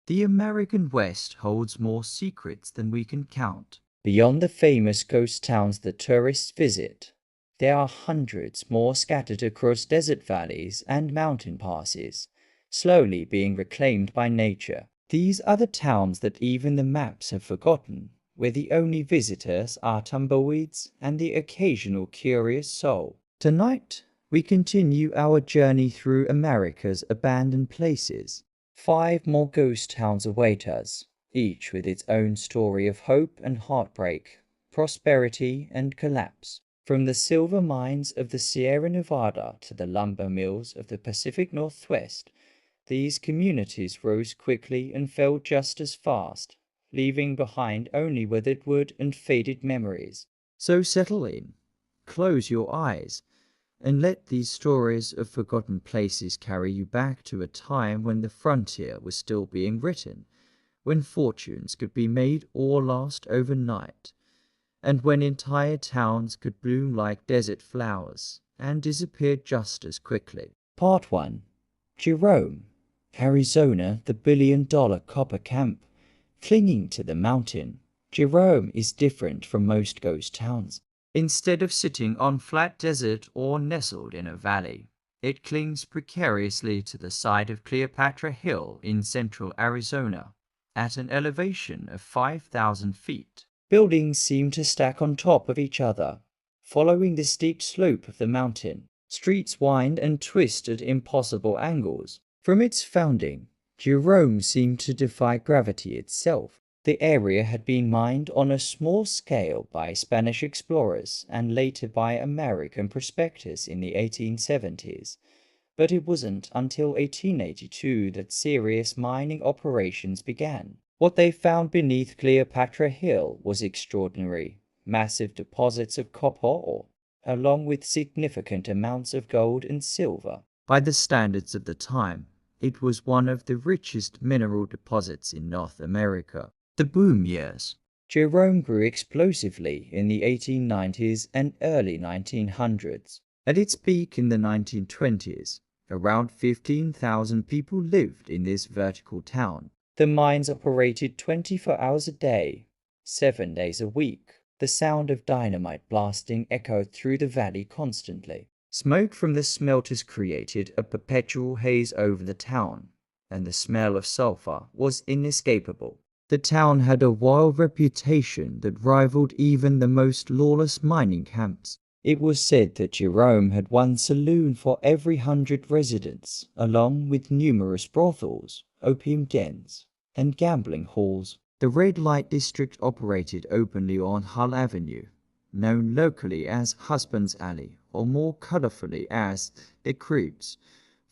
The American West holds more secrets than we can count. Beyond the famous ghost towns that tourists visit, there are hundreds more scattered across desert valleys and mountain passes, slowly being reclaimed by nature. These are the towns that even the maps have forgotten, where the only visitors are tumbleweeds and the occasional curious soul. Tonight, we continue our journey through America's abandoned places. 5 more ghost towns await us, each with its own story of hope and heartbreak, prosperity and collapse. From the silver mines of the Sierra Nevada to the lumber mills of the Pacific Northwest, these communities rose quickly and fell just as fast, leaving behind only withered wood and faded memories. So settle in, close your eyes, and let these stories of forgotten places carry you back to a time when the frontier was still being written, when fortunes could be made or lost overnight, and when entire towns could bloom like desert flowers and disappear just as quickly. Part 1. Jerome, Arizona, the billion-dollar copper camp, clinging to the mountain. Jerome is different from most ghost towns. Instead of sitting on flat desert or nestled in a valley, it clings precariously to the side of Cleopatra Hill in central Arizona, at an elevation of 5,000 feet. Buildings seem to stack on top of each other, following the steep slope of the mountain. Streets wind and twist at impossible angles. From its founding, Jerome seemed to defy gravity itself. The area had been mined on a small scale by Spanish explorers and later by American prospectors in the 1870s, but it wasn't until 1882 that serious mining operations began. What they found beneath Cleopatra Hill was extraordinary: massive deposits of copper ore, along with significant amounts of gold and silver. By the standards of the time, it was one of the richest mineral deposits in North America. The boom years. Jerome grew explosively in the 1890s and early 1900s. At its peak in the 1920s, around 15,000 people lived in this vertical town. The mines operated 24 hours a day, 7 days a week. The sound of dynamite blasting echoed through the valley constantly. Smoke from the smelters created a perpetual haze over the town, and the smell of sulfur was inescapable. The town had a wild reputation that rivaled even the most lawless mining camps. It was said that Jerome had one saloon for every 100 residents, along with numerous brothels, opium dens, and gambling halls. The red light district operated openly on Hull Avenue, known locally as Husband's Alley, or more colorfully as the Creeps.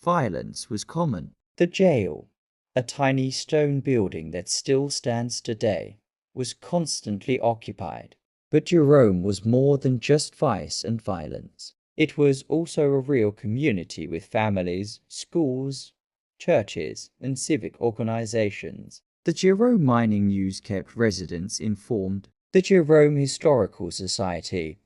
Violence was common. The jail, a tiny stone building that still stands today, was constantly occupied. But Jerome was more than just vice and violence. It was also a real community with families, schools, churches, and civic organizations. The Jerome Mining News kept residents informed. The Jerome Historical Society,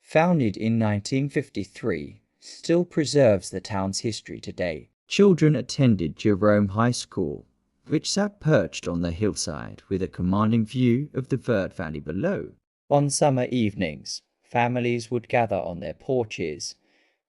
founded in 1953, still preserves the town's history today. Children attended Jerome High School, which sat perched on the hillside with a commanding view of the Verde Valley below. On summer evenings, families would gather on their porches,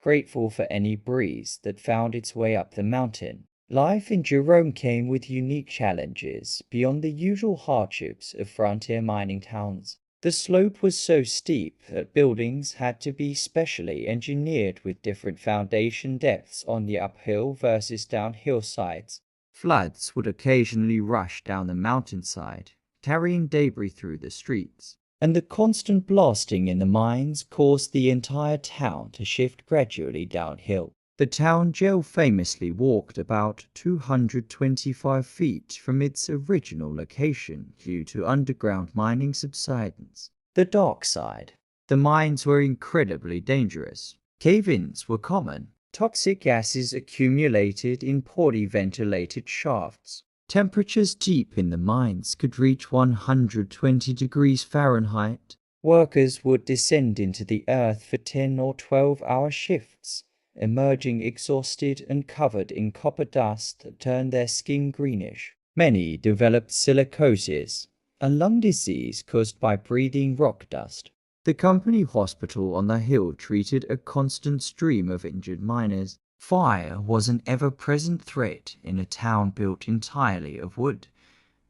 grateful for any breeze that found its way up the mountain. Life in Jerome came with unique challenges beyond the usual hardships of frontier mining towns. The slope was so steep that buildings had to be specially engineered with different foundation depths on the uphill versus downhill sides. Floods would occasionally rush down the mountainside, carrying debris through the streets. And the constant blasting in the mines caused the entire town to shift gradually downhill. The town jail famously walked about 225 feet from its original location due to underground mining subsidence. The dark side. The mines were incredibly dangerous. Cave-ins were common. Toxic gases accumulated in poorly ventilated shafts. Temperatures deep in the mines could reach 120 degrees Fahrenheit. Workers would descend into the earth for 10 or 12-hour shifts, emerging exhausted and covered in copper dust that turned their skin greenish. Many developed silicosis, a lung disease caused by breathing rock dust. The company hospital on the hill treated a constant stream of injured miners. Fire was an ever-present threat in a town built entirely of wood,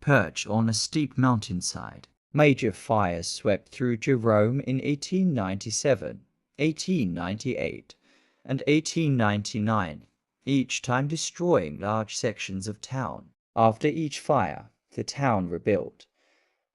perched on a steep mountainside. Major fires swept through Jerome in 1897, 1898, and 1899, each time destroying large sections of town. After each fire, the town rebuilt,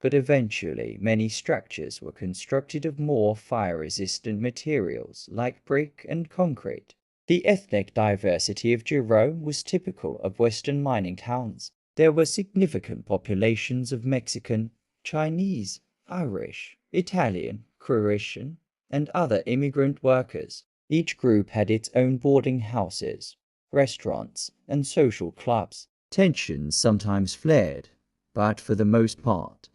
but eventually many structures were constructed of more fire-resistant materials like brick and concrete. The ethnic diversity of Jerome was typical of Western mining towns. There were significant populations of Mexican, Chinese, Irish, Italian, Croatian, and other immigrant workers. Each group had its own boarding houses, restaurants, and social clubs. Tensions sometimes flared, but for the most part,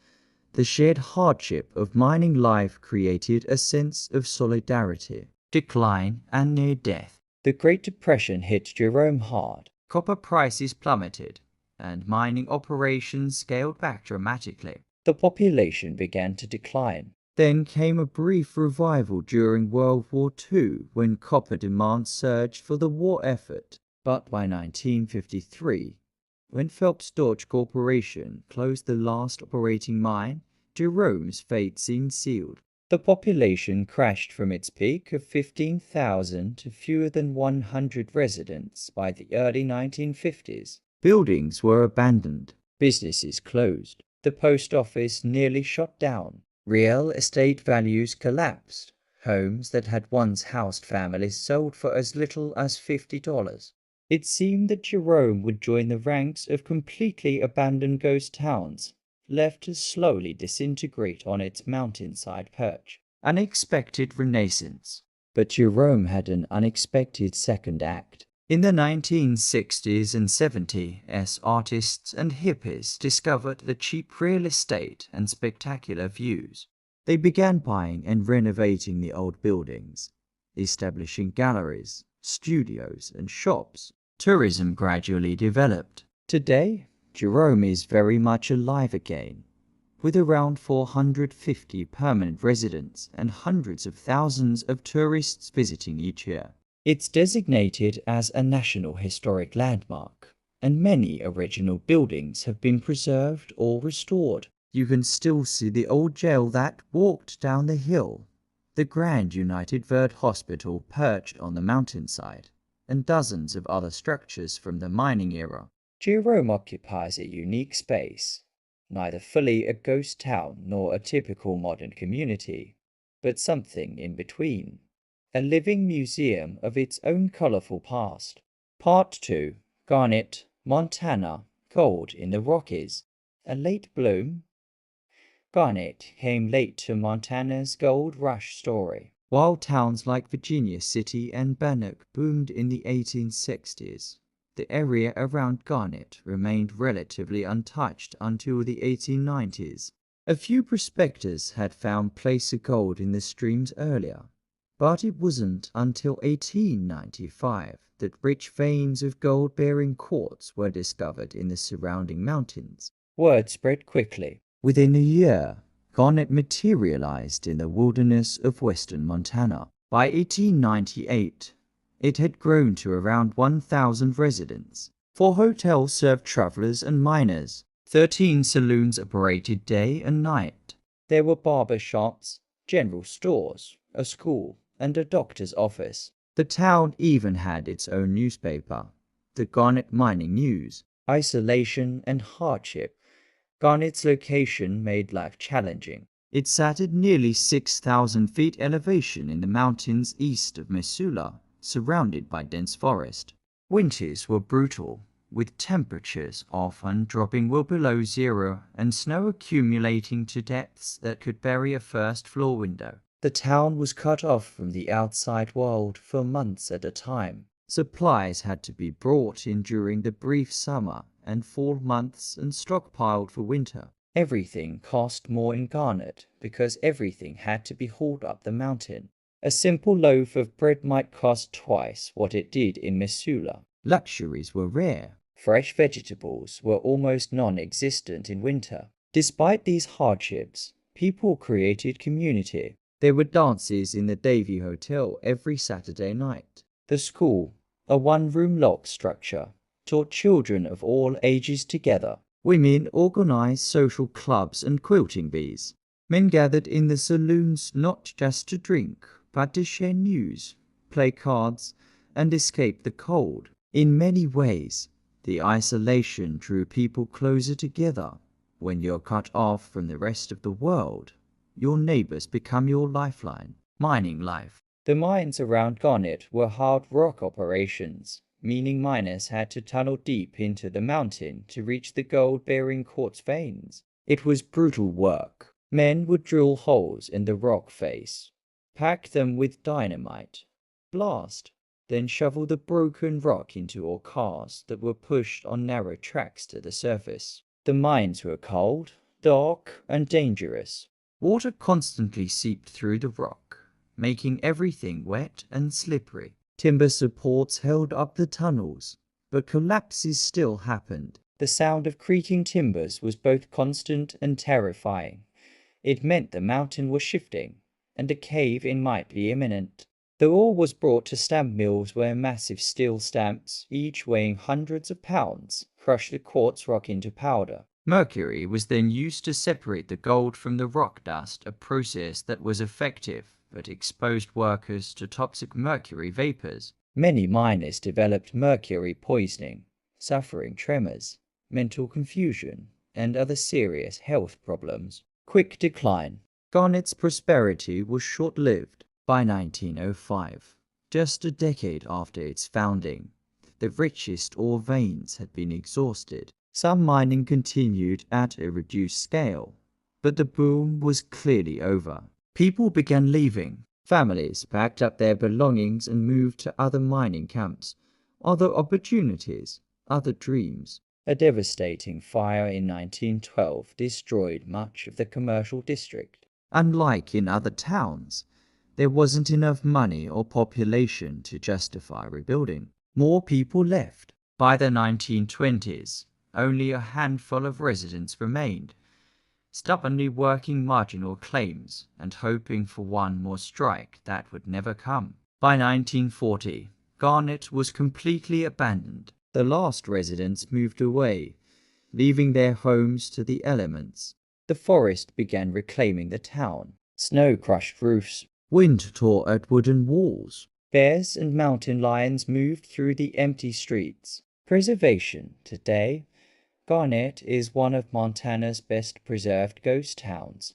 the shared hardship of mining life created a sense of solidarity. Decline and near death. The Great Depression hit Jerome hard. Copper prices plummeted, and mining operations scaled back dramatically. The population began to decline. Then came a brief revival during World War II when copper demand surged for the war effort. But by 1953, when Phelps Dodge Corporation closed the last operating mine, Jerome's fate seemed sealed. The population crashed from its peak of 15,000 to fewer than 100 residents by the early 1950s. Buildings were abandoned. Businesses closed. The post office nearly shut down. Real estate values collapsed. Homes that had once housed families sold for as little as $50. It seemed that Jerome would join the ranks of completely abandoned ghost towns, left to slowly disintegrate on its mountainside perch. Unexpected renaissance. But Jerome had an unexpected second act. In the 1960s and 70s, artists and hippies discovered the cheap real estate and spectacular views. They began buying and renovating the old buildings, establishing galleries, studios, and shops. Tourism gradually developed. Today, Jerome is very much alive again, with around 450 permanent residents and hundreds of thousands of tourists visiting each year. It's designated as a National Historic Landmark, and many original buildings have been preserved or restored. You can still see the old jail that walked down the hill, the Grand United Verde Hospital perched on the mountainside, and dozens of other structures from the mining era. Jerome occupies a unique space, neither fully a ghost town nor a typical modern community, but something in between. A living museum of its own colorful past. Part 2. Garnet, Montana, Gold in the Rockies. A late bloom? Garnet came late to Montana's gold rush story. While towns like Virginia City and Bannock boomed in the 1860s, the area around Garnet remained relatively untouched until the 1890s. A few prospectors had found placer gold in the streams earlier, but it wasn't until 1895 that rich veins of gold-bearing quartz were discovered in the surrounding mountains. Word spread quickly. Within a year, Garnet materialized in the wilderness of western Montana. By 1898, it had grown to around 1,000 residents. 4 hotels served travelers and miners. 13 saloons operated day and night. There were barber shops, general stores, a school, and a doctor's office. The town even had its own newspaper, the Garnet Mining News. Isolation and hardship. Garnet's location made life challenging. It sat at nearly 6,000 feet elevation in the mountains east of Missoula, surrounded by dense forest. Winters were brutal, with temperatures often dropping well below zero and snow accumulating to depths that could bury a first-floor window. The town was cut off from the outside world for months at a time. Supplies had to be brought in during the brief summer and fall months and stockpiled for winter. Everything cost more in Garnet because everything had to be hauled up the mountain. A simple loaf of bread might cost twice what it did in Missoula. Luxuries were rare. Fresh vegetables were almost non-existent in winter. Despite these hardships, people created community. There were dances in the Davy Hotel every Saturday night. The school, a one-room log structure, taught children of all ages together. Women organized social clubs and quilting bees. Men gathered in the saloons not just to drink, but to share news, play cards, and escape the cold. In many ways, the isolation drew people closer together. When you're cut off from the rest of the world, your neighbors become your lifeline. Mining life. The mines around Garnet were hard rock operations, meaning miners had to tunnel deep into the mountain to reach the gold-bearing quartz veins. It was brutal work. Men would drill holes in the rock face, pack them with dynamite, blast, then shovel the broken rock into ore cars that were pushed on narrow tracks to the surface. The mines were cold, dark, and dangerous. Water constantly seeped through the rock, making everything wet and slippery. Timber supports held up the tunnels, but collapses still happened. The sound of creaking timbers was both constant and terrifying. It meant the mountain was shifting, and a cave-in might be imminent. The ore was brought to stamp mills where massive steel stamps, each weighing hundreds of pounds, crushed the quartz rock into powder. Mercury was then used to separate the gold from the rock dust, a process that was effective but exposed workers to toxic mercury vapors. Many miners developed mercury poisoning, suffering tremors, mental confusion, and other serious health problems. Quick decline. Garnet's prosperity was short-lived. By 1905, just a decade after its founding, the richest ore veins had been exhausted. Some mining continued at a reduced scale, but the boom was clearly over. People began leaving. Families packed up their belongings and moved to other mining camps, other opportunities, other dreams. A devastating fire in 1912 destroyed much of the commercial district. Unlike in other towns, there wasn't enough money or population to justify rebuilding. More people left. By the 1920s, only a handful of residents remained, stubbornly working marginal claims and hoping for one more strike that would never come. By 1940, Garnet was completely abandoned. The last residents moved away, leaving their homes to the elements. The forest began reclaiming the town. Snow crushed roofs. Wind tore at wooden walls. Bears and mountain lions moved through the empty streets. Preservation. Today, Garnet is one of Montana's best preserved ghost towns,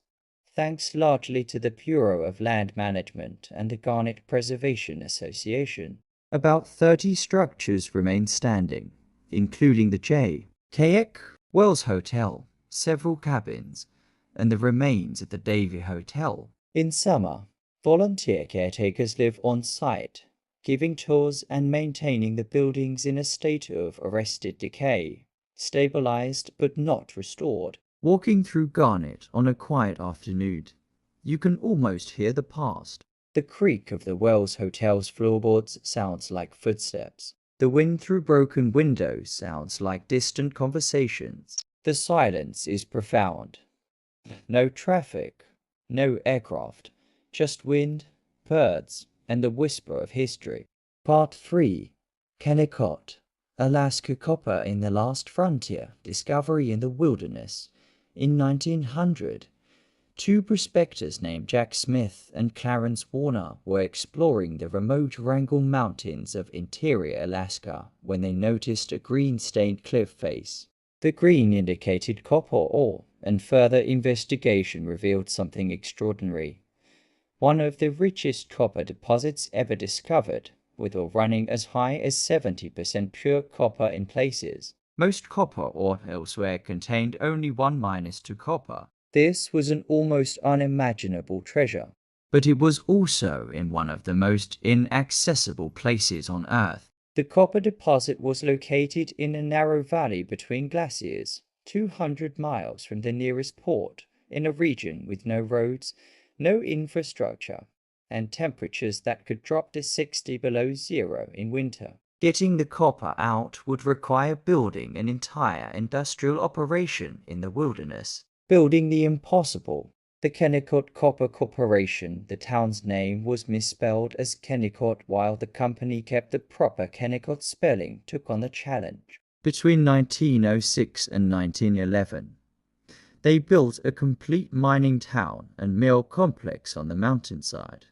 thanks largely to the Bureau of Land Management and the Garnet Preservation Association. About 30 structures remain standing, including the J.K. Wells Hotel, several cabins, and the remains of the Davy Hotel. In summer, volunteer caretakers live on site, giving tours and maintaining the buildings in a state of arrested decay, stabilized but not restored. Walking through Garnet on a quiet afternoon, you can almost hear the past. The creak of the Wells Hotel's floorboards sounds like footsteps. The wind through broken windows sounds like distant conversations. The silence is profound. No traffic, no aircraft, just wind, birds, and the whisper of history. Part 3. Kennecott, Alaska Copper in the Last Frontier, Discovery in the Wilderness. In 1900, two prospectors named Jack Smith and Clarence Warner were exploring the remote Wrangell Mountains of interior Alaska when they noticed a green-stained cliff face. The green indicated copper ore, and further investigation revealed something extraordinary. One of the richest copper deposits ever discovered, with ore running as high as 70% pure copper in places. Most copper ore elsewhere contained only 1-2 copper. This was an almost unimaginable treasure. But it was also in one of the most inaccessible places on Earth. The copper deposit was located in a narrow valley between glaciers, 200 miles from the nearest port, in a region with no roads, no infrastructure, and temperatures that could drop to 60 below zero in winter. Getting the copper out would require building an entire industrial operation in the wilderness. Building the impossible. The Kennecott Copper Corporation, the town's name, was misspelled as Kennecott while the company kept the proper Kennecott spelling, took on the challenge. Between 1906 and 1911, they built a complete mining town and mill complex on the mountainside,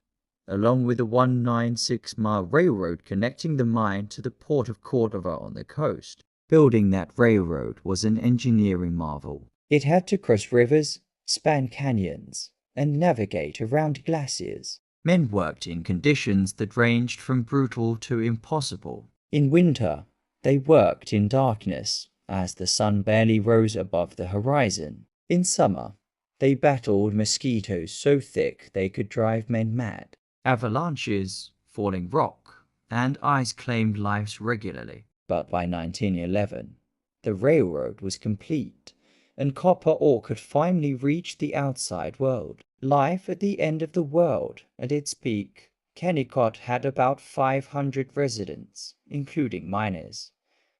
along with a 196-mile railroad connecting the mine to the port of Cordova on the coast. Building that railroad was an engineering marvel. It had to cross rivers, span canyons, and navigate around glaciers. Men worked in conditions that ranged from brutal to impossible. In winter, they worked in darkness, as the sun barely rose above the horizon. In summer, they battled mosquitoes so thick they could drive men mad. Avalanches, falling rock, and ice claimed lives regularly. But by 1911, the railroad was complete, and copper ore could finally reach the outside world. Life at the end of the world. At its peak, Kennecott had about 500 residents, including miners,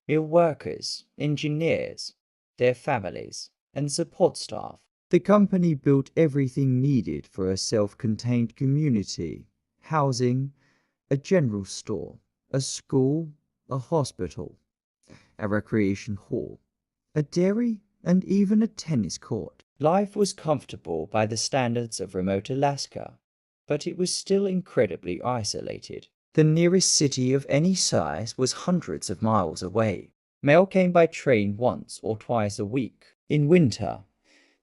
mill workers, engineers, their families, and support staff. The company built everything needed for a self-contained community: housing, a general store, a school, a hospital, a recreation hall, a dairy, and even a tennis court. Life was comfortable by the standards of remote Alaska, but it was still incredibly isolated. The nearest city of any size was hundreds of miles away. Mail came by train once or twice a week. In winter,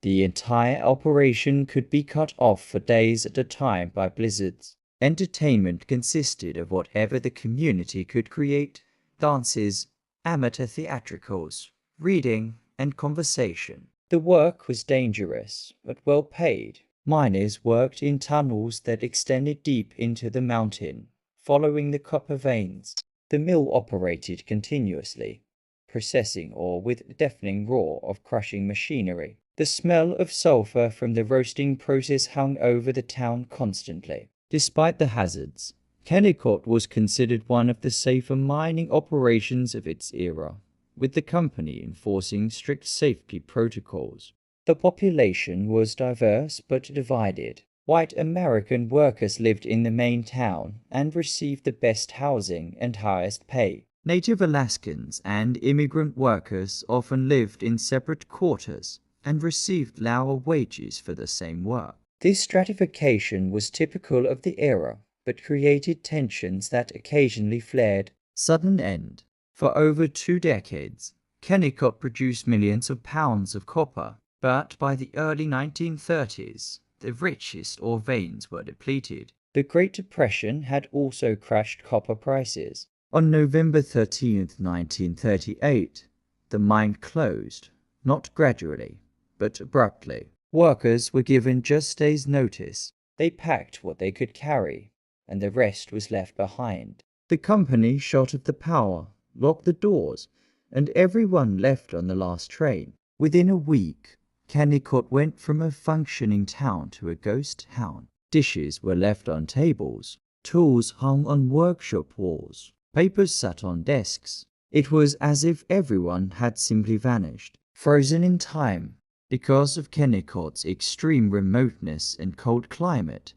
the entire operation could be cut off for days at a time by blizzards. Entertainment consisted of whatever the community could create: dances, amateur theatricals, reading, and conversation. The work was dangerous, but well paid. Miners worked in tunnels that extended deep into the mountain, following the copper veins. The mill operated continuously, processing ore with deafening roar of crushing machinery. The smell of sulfur from the roasting process hung over the town constantly. Despite the hazards, Kennecott was considered one of the safer mining operations of its era, with the company enforcing strict safety protocols. The population was diverse but divided. White American workers lived in the main town and received the best housing and highest pay. Native Alaskans and immigrant workers often lived in separate quarters and received lower wages for the same work. This stratification was typical of the era, but created tensions that occasionally flared. Sudden end. For over 2 decades, Kennecott produced millions of pounds of copper, but by the early 1930s, the richest ore veins were depleted. The Great Depression had also crushed copper prices. On November 13, 1938, the mine closed, not gradually, but abruptly. Workers were given just days' notice. They packed what they could carry, and the rest was left behind. The company shut off the power, locked the doors, and everyone left on the last train. Within a week, Kennecott went from a functioning town to a ghost town. Dishes were left on tables, tools hung on workshop walls, papers sat on desks. It was as if everyone had simply vanished, frozen in time. Because of Kennecott's extreme remoteness and cold climate,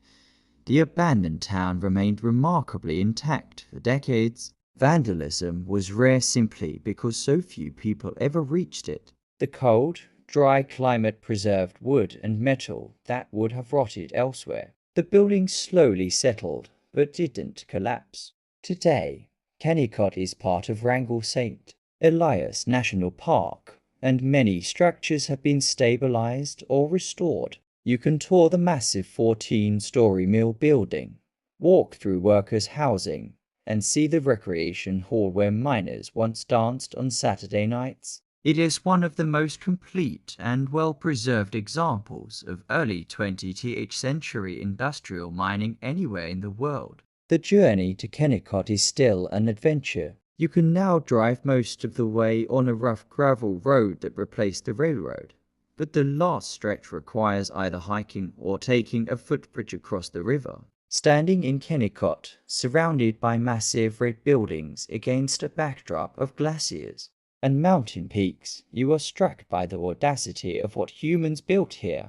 the abandoned town remained remarkably intact for decades. Vandalism was rare simply because so few people ever reached it. The cold, dry climate preserved wood and metal that would have rotted elsewhere. The building slowly settled, but didn't collapse. Today, Kennecott is part of Wrangell St. Elias National Park, and many structures have been stabilized or restored. You can tour the massive 14-story mill building, walk through workers' housing, and see the recreation hall where miners once danced on Saturday nights. It is one of the most complete and well-preserved examples of early 20th century industrial mining anywhere in the world. The journey to Kennecott is still an adventure. You can now drive most of the way on a rough gravel road that replaced the railroad, but the last stretch requires either hiking or taking a footbridge across the river. Standing in Kennecott, surrounded by massive red buildings against a backdrop of glaciers and mountain peaks, you are struck by the audacity of what humans built here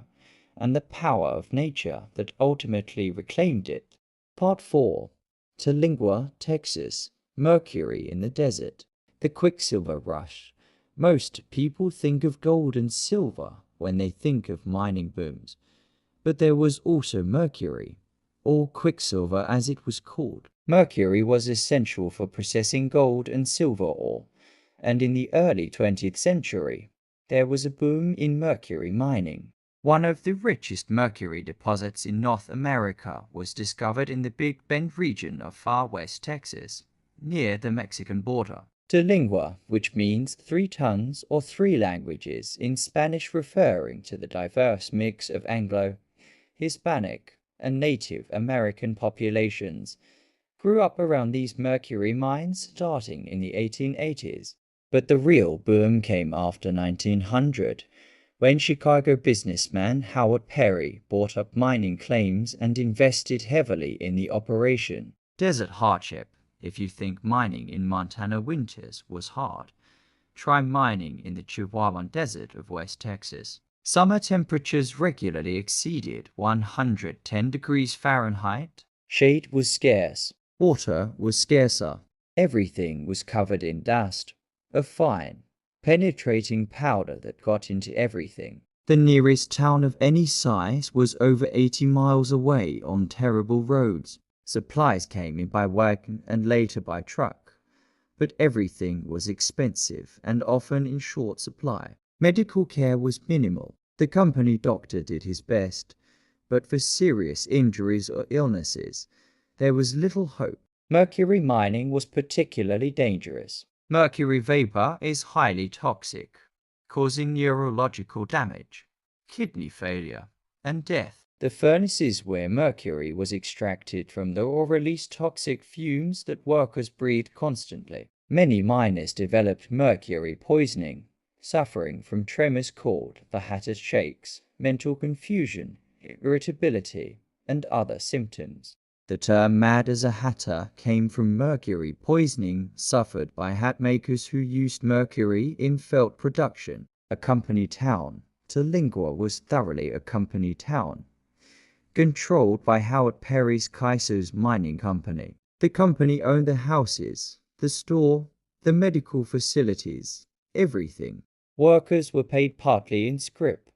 and the power of nature that ultimately reclaimed it. Part 4. Terlingua, Texas. Mercury in the desert. The Quicksilver Rush. Most people think of gold and silver when they think of mining booms, but there was also mercury, or quicksilver as it was called. Mercury was essential for processing gold and silver ore, and in the early 20th century, there was a boom in mercury mining. One of the richest mercury deposits in North America was discovered in the Big Bend region of far west Texas, near the Mexican border. Terlingua, which means 3 tongues or 3 languages in Spanish, referring to the diverse mix of Anglo, Hispanic, and Native American populations, grew up around these mercury mines starting in the 1880s. But the real boom came after 1900, when Chicago businessman Howard Perry bought up mining claims and invested heavily in the operation. Desert hardship. If you think mining in Montana winters was hard, try mining in the Chihuahuan Desert of West Texas. Summer temperatures regularly exceeded 110 degrees Fahrenheit. Shade was scarce. Water was scarcer. Everything was covered in dust, a fine, penetrating powder that got into everything. The nearest town of any size was over 80 miles away on terrible roads. Supplies came in by wagon and later by truck, but everything was expensive and often in short supply. Medical care was minimal. The company doctor did his best, but for serious injuries or illnesses, there was little hope. Mercury mining was particularly dangerous. Mercury vapor is highly toxic, causing neurological damage, kidney failure, and death. The furnaces where mercury was extracted from or released toxic fumes that workers breathed constantly. Many miners developed mercury poisoning, suffering from tremors called the hatter's shakes, mental confusion, irritability, and other symptoms. The term mad as a hatter came from mercury poisoning suffered by hat makers who used mercury in felt production. A company town, Terlingua was thoroughly a company town, controlled by Howard Perry's Kaiso's mining company. The company owned the houses, the store, the medical facilities, everything. Workers were paid partly in scrip.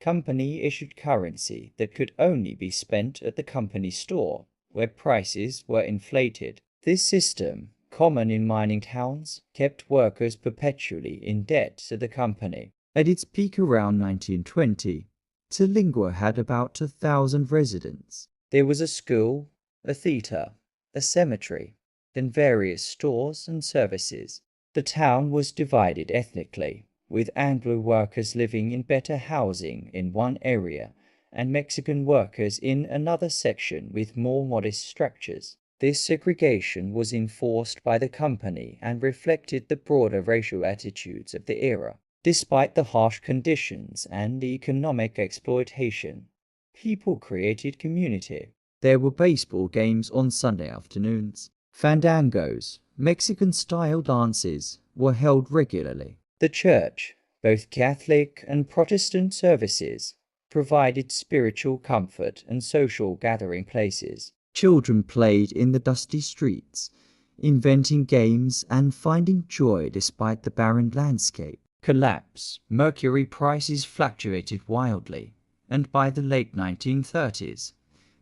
Company issued currency that could only be spent at the company store, where prices were inflated. This system, common in mining towns, kept workers perpetually in debt to the company. At its peak around 1920, Terlingua had about 1,000 residents. There was a school, a theatre, a cemetery, then various stores and services. The town was divided ethnically, with Anglo workers living in better housing in one area and Mexican workers in another section with more modest structures. This segregation was enforced by the company and reflected the broader racial attitudes of the era. Despite the harsh conditions and the economic exploitation, people created community. There were baseball games on Sunday afternoons. Fandangos, Mexican-style dances, were held regularly. The church, both Catholic and Protestant services, provided spiritual comfort and social gathering places. Children played in the dusty streets, inventing games and finding joy despite the barren landscape. Collapse. Mercury prices fluctuated wildly, and by the late 1930s,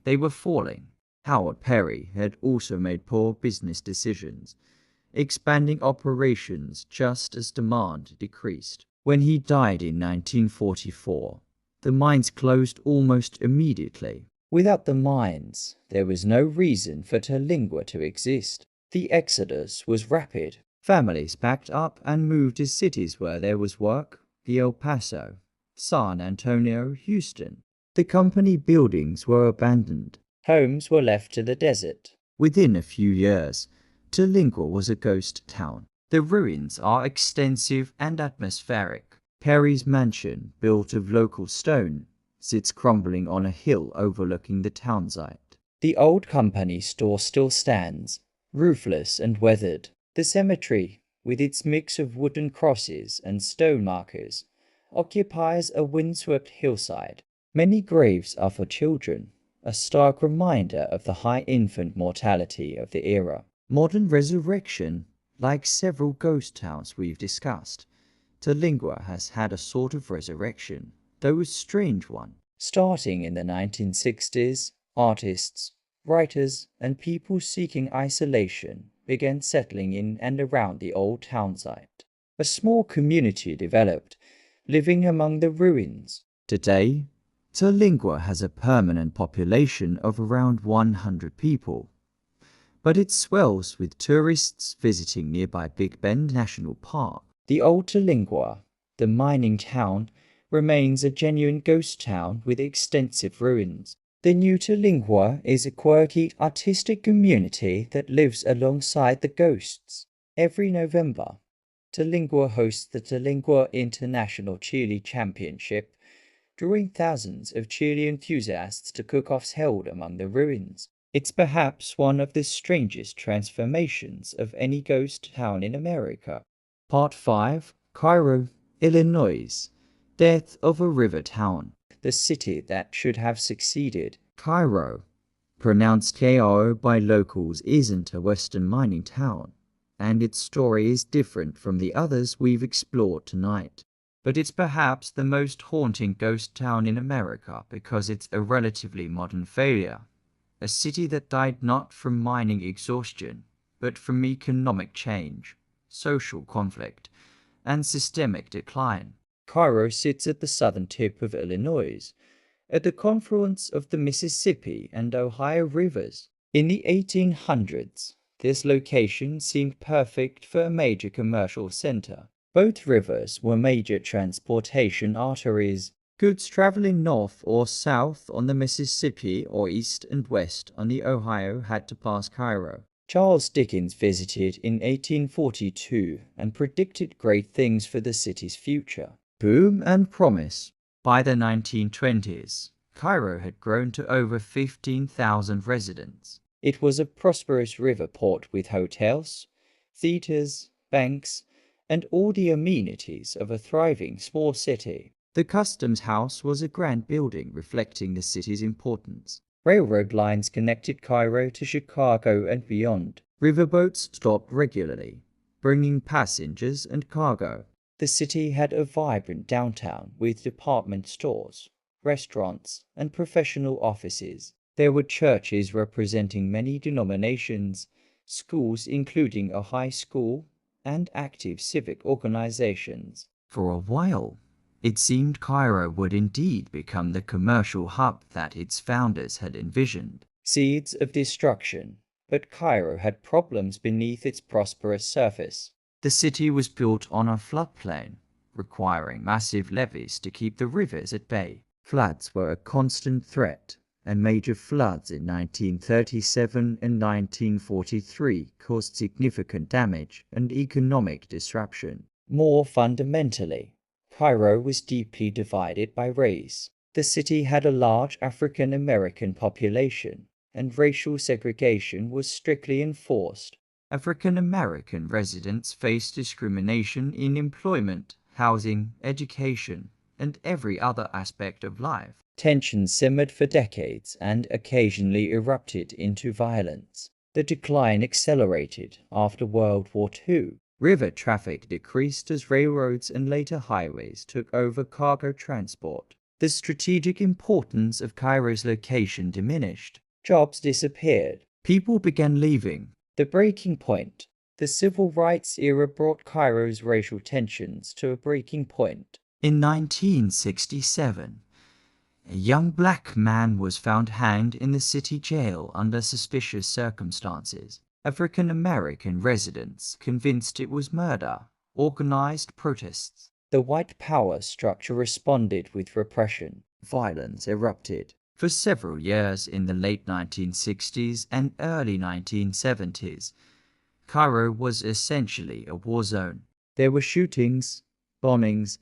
they were falling. Howard Perry had also made poor business decisions, expanding operations just as demand decreased. When he died in 1944, the mines closed almost immediately. Without the mines, there was no reason for Terlingua to exist. The exodus was rapid. Families packed up and moved to cities where there was work, El Paso, San Antonio, Houston. The company buildings were abandoned. Homes were left to the desert. Within a few years, Terlingua was a ghost town. The ruins are extensive and atmospheric. Perry's mansion, built of local stone, sits crumbling on a hill overlooking the town site. The old company store still stands, roofless and weathered. The cemetery, with its mix of wooden crosses and stone markers, occupies a windswept hillside. Many graves are for children, a stark reminder of the high infant mortality of the era. Modern resurrection, like several ghost towns we've discussed, Terlingua has had a sort of resurrection, though a strange one. Starting in the 1960s, artists, writers, and people seeking isolation began settling in and around the old town site. A small community developed, living among the ruins. Today, Terlingua has a permanent population of around 100 people, but it swells with tourists visiting nearby Big Bend National Park. The old Terlingua, the mining town, remains a genuine ghost town with extensive ruins. The new Terlingua is a quirky, artistic community that lives alongside the ghosts. Every November, Terlingua hosts the Terlingua International Chili Championship, drawing thousands of chili enthusiasts to cook-offs held among the ruins. It's perhaps one of the strangest transformations of any ghost town in America. Part 5, Cairo, Illinois. Death of a river town. The city that should have succeeded. Cairo, pronounced Cairo by locals, isn't a western mining town, and its story is different from the others we've explored tonight. But it's perhaps the most haunting ghost town in America because it's a relatively modern failure. A city that died not from mining exhaustion, but from economic change, social conflict, and systemic decline. Cairo sits at the southern tip of Illinois, at the confluence of the Mississippi and Ohio rivers. In the 1800s, this location seemed perfect for a major commercial center. Both rivers were major transportation arteries. Goods traveling north or south on the Mississippi or east and west on the Ohio had to pass Cairo. Charles Dickens visited in 1842 and predicted great things for the city's future. Boom and promise. By the 1920s, Cairo had grown to over 15,000 residents. It was a prosperous river port with hotels, theaters, banks, and all the amenities of a thriving small city. The customs house was a grand building reflecting the city's importance. Railroad lines connected Cairo to Chicago and beyond. Riverboats stopped regularly, bringing passengers and cargo. The city had a vibrant downtown with department stores, restaurants, and professional offices. There were churches representing many denominations, schools including a high school, and active civic organizations. For a while, it seemed Cairo would indeed become the commercial hub that its founders had envisioned. Seeds of destruction, but Cairo had problems beneath its prosperous surface. The city was built on a floodplain, requiring massive levees to keep the rivers at bay. Floods were a constant threat, and major floods in 1937 and 1943 caused significant damage and economic disruption. More fundamentally, Cairo was deeply divided by race. The city had a large African American population, and racial segregation was strictly enforced. African American residents faced discrimination in employment, housing, education, and every other aspect of life. Tensions simmered for decades and occasionally erupted into violence. The decline accelerated after World War II. River traffic decreased as railroads and later highways took over cargo transport. The strategic importance of Cairo's location diminished. Jobs disappeared. People began leaving. The breaking point. The civil rights era brought Cairo's racial tensions to a breaking point. In 1967, a young black man was found hanged in the city jail under suspicious circumstances. African American residents, convinced it was murder, organized protests. The white power structure responded with repression. Violence erupted. For several years in the late 1960s and early 1970s, Cairo was essentially a war zone. There were shootings, bombings,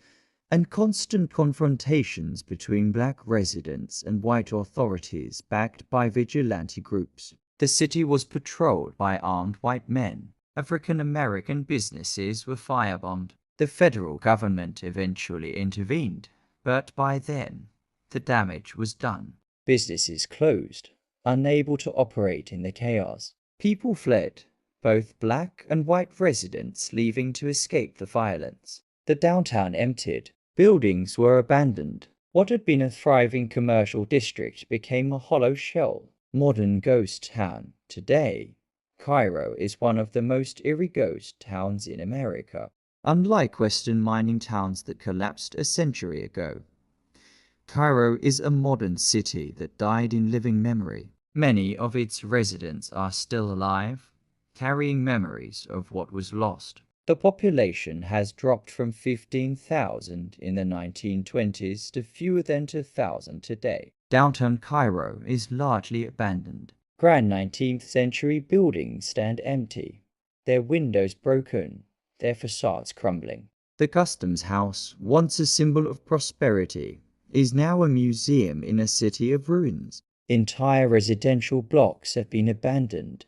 and constant confrontations between black residents and white authorities backed by vigilante groups. The city was patrolled by armed white men. African American businesses were firebombed. The federal government eventually intervened, but by then, the damage was done. Businesses closed, unable to operate in the chaos. People fled, both black and white residents leaving to escape the violence. The downtown emptied. Buildings were abandoned. What had been a thriving commercial district became a hollow shell. Modern ghost town. Today, Cairo is one of the most eerie ghost towns in America. Unlike Western mining towns that collapsed a century ago, Cairo is a modern city that died in living memory. Many of its residents are still alive, carrying memories of what was lost. The population has dropped from 15,000 in the 1920s to fewer than 2,000 today. Downtown Cairo is largely abandoned. Grand 19th century buildings stand empty, their windows broken, their facades crumbling. The customs house, once a symbol of prosperity, is now a museum in a city of ruins. Entire residential blocks have been abandoned,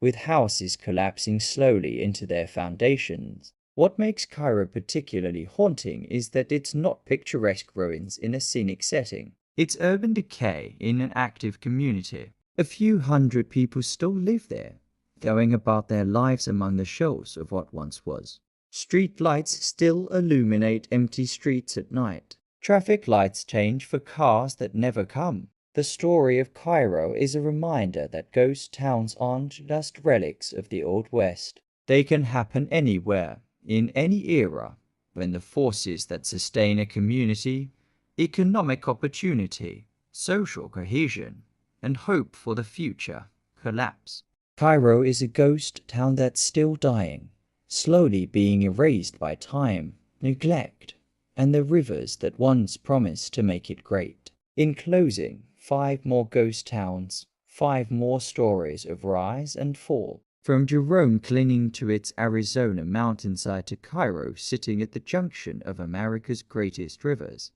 with houses collapsing slowly into their foundations. What makes Cairo particularly haunting is that it's not picturesque ruins in a scenic setting. It's urban decay in an active community. A few hundred people still live there, going about their lives among the shells of what once was. Street lights still illuminate empty streets at night. Traffic lights change for cars that never come. The story of Cairo is a reminder that ghost towns aren't just relics of the Old West. They can happen anywhere, in any era, when the forces that sustain a community, economic opportunity, social cohesion, and hope for the future, collapse. Cairo is a ghost town that's still dying, slowly being erased by time, neglect, and the rivers that once promised to make it great. In closing, 5 more ghost towns, 5 more stories of rise and fall. From Jerome clinging to its Arizona mountainside to Cairo sitting at the junction of America's greatest rivers,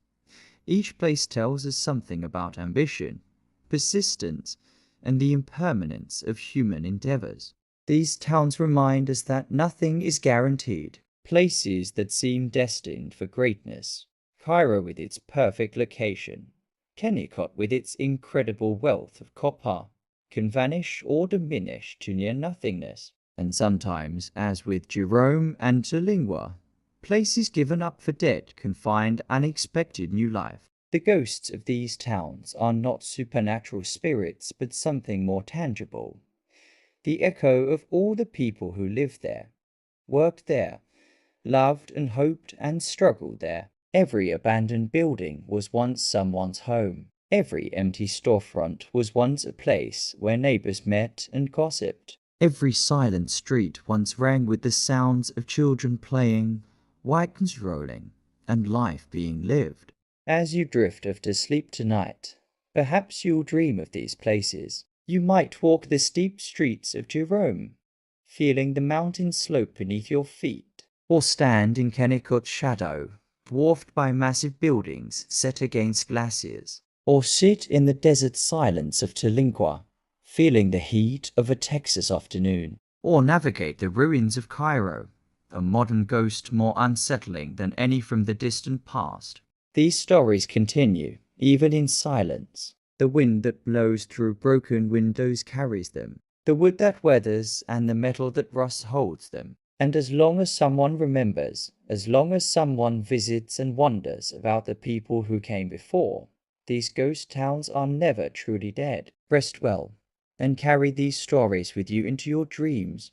each place tells us something about ambition, persistence, and the impermanence of human endeavors. These towns remind us that nothing is guaranteed. Places that seem destined for greatness. Cairo with its perfect location, Kennecott with its incredible wealth of copper, can vanish or diminish to near nothingness. And sometimes, as with Jerome and Terlingua, places given up for dead can find unexpected new life. The ghosts of these towns are not supernatural spirits, but something more tangible. The echo of all the people who lived there, worked there, loved and hoped and struggled there. Every abandoned building was once someone's home. Every empty storefront was once a place where neighbors met and gossiped. Every silent street once rang with the sounds of children playing, wagons rolling, and life being lived. As you drift off to sleep tonight, perhaps you'll dream of these places. You might walk the steep streets of Jerome, feeling the mountain slope beneath your feet, or stand in Kennecott's shadow, dwarfed by massive buildings set against glaciers, or sit in the desert silence of Terlingua, feeling the heat of a Texas afternoon, or navigate the ruins of Cairo, a modern ghost more unsettling than any from the distant past. These stories continue, even in silence. The wind that blows through broken windows carries them, the wood that weathers and the metal that rust holds them. And as long as someone remembers, as long as someone visits and wonders about the people who came before, these ghost towns are never truly dead. Rest well, and carry these stories with you into your dreams.